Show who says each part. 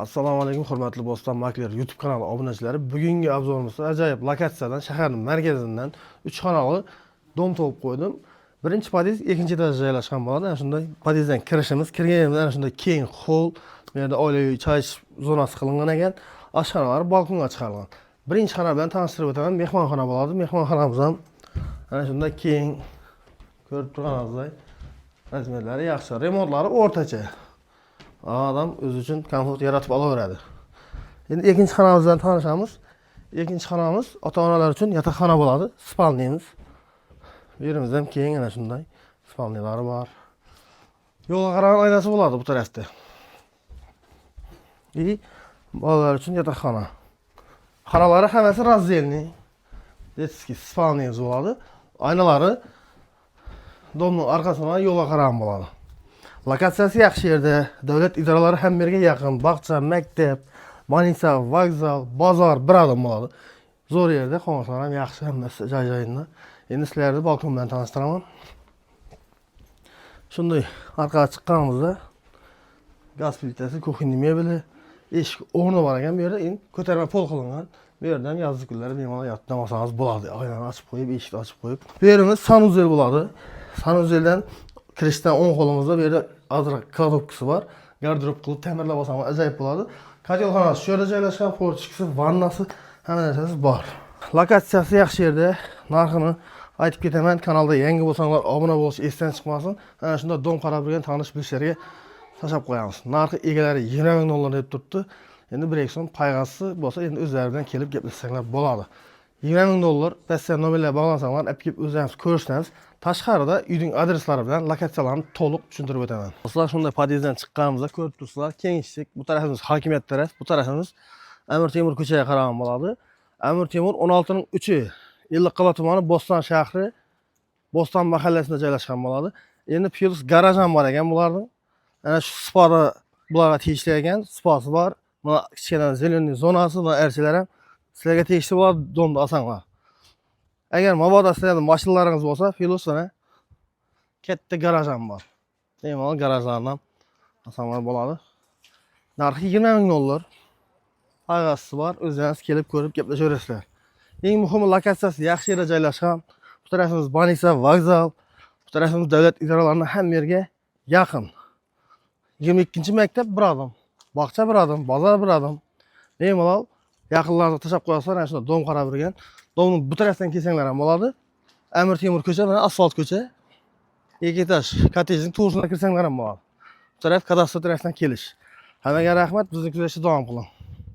Speaker 1: Assalomu alaykum hurmatli Bo'ston Makler YouTube kanali obunachilari. Bugungi obzorimizda ajoyib lokatsiyadan, shaharning markazidan 3 xonali dom topib qo'ydim. Birinchi pod'ezd, ikkinchi etajda joylashgan bo'ladi. Ana shunday pod'ezddan kirishimiz, kirganimizda ana shunday keng hol, bu yerda oilaviy choy ichish zonasi qilingan ekan. Oshxonalar balkonga chiqarilgan. Birinchi xona bilan tanishtirib o'taman. Mehmonxona bo'ladi. Mehmonxonamiz ham ana shunday keng, ko'rib turganingizdek razmerlari yaxshi, remontlari o'rtacha. Adam o'zi uchun komfort yaratib olaveradi. Endi ikkinchi xonamiz bilan tanishamiz. Ikkinchi xonamiz ota-onalar uchun yotoqxona bo'ladi. Spalniyamiz. Bu yerimiz ham keng, ana shunday spalnilari bor. Yo'lga qaragan oynasi bo'ladi bu tarafda. Bolalar uchun yotoqxona. Xonalari hammasi razdelniy. Detskiy spalniyamiz bo'ladi. Oynalari domning orqasidan yo'lga qaragan bo'ladi. Lokatsiyasi yaxshi yerda, davlat idoralari ham yerga yaqin, bog'cha, maktab, больница, vokzal, bozor bir adım bo'ladi. Zo'r yerda, qo'nishlar ham yaxshi, hammasi joy-joyida. Endi sizlarni balkon bilan tanishtiraman. Shunday orqaga chiqqanimizda gaz plitasi, kuxinni mebeli, eshik o'rni bor ekan bu yerda, endi ko'tarma pol qilingan. Bu yerdan yozgi kunlari bemalol yotib olsangiz bo'ladi. Oynani ochib qo'yib, eshikni ochib qo'yib. Bu yerimiz sanuzel bo'ladi. Sanuzeldan kirishdan o'ng qo'limizda bu yerda azroq kladovkasi bor. Garderob qilib ta'mirlab olsangiz ajoyib bo'ladi. Kotelxonasi shu yerda joylashgan, porchikasi, vannasi, hamma narsasi bor. Lokatsiyasi yaxshi yerda. Narxini aytib ketaman. Kanalda yangi bo'lsanglar obuna bo'lish esdan chiqmasin. Ana shunda dom qarab turgan tanish bilishlarga tashab qo'yamiz. Narxi egalari 20 ming dollar deb turibdi. Endi bir ekson payg'asi bo'lsa, endi o'zlari bilan kelib gaplashsanglar bo'ladi. 20 ming dollar passiv nomerlarga bog'lansanglar, olib kelib o'zingiz ko'rishsangiz, tashqarida uyning adreslari bilan lokatsiyalarini to'liq tushuntirib o'taman. Do'stlar, shunday pod'ezddan chiqqanimizda ko'rib turibsizlar, kengishlik. Bu tarafimiz hokimiyat taraf, bu tarafimiz Amir Temur ko'chaga qaragan bo'ladi. Amir Temur 16-3, Ellikqal'a tumani, Bo'ston shahri, Bo'ston mahallasida joylashgan bo'ladi. Endi plus garaj ham bor ekan bularning. Ana shu spada bularga tegishli ekan, spasi bor. Mana kichkina zeleniy zonasi va archalar ham sizlarga tegishli bo'ladi, domda olsanglar. Agar mabodo sizlarda mashinalaringiz bo'lsa, plus mana katta garaj ham bor. Bemalol garajlardan olsanglar bo'ladi. Narxi 20 ming dollar. Payg'asi bor, o'zingiz kelib ko'rib gaplashaverasizlar. Eng muhimi, lokatsiyasi yaxshi yerda joylashgan. Bu tarafimiz больница, vokzal, bu tarafimiz davlat idoralarining ham yerga yaqin. 22-maktab bir adım, bog'cha bir adım, bozor bir adım. Bemalol yaqinlarda tashab qo'yasizlar, ana shunda dom qarab turgan. Domning bu tarafdan kelsanglar ham bo'ladi. Amir Temur ko'cha, mana asfalt ko'cha. Ikki etaj kottejning to'g'risida kirsanglar ham bo'ladi. Bu taraf kadastr tarafdan kelish. Hammaga rahmat, bizni kuzatishda davom qiling.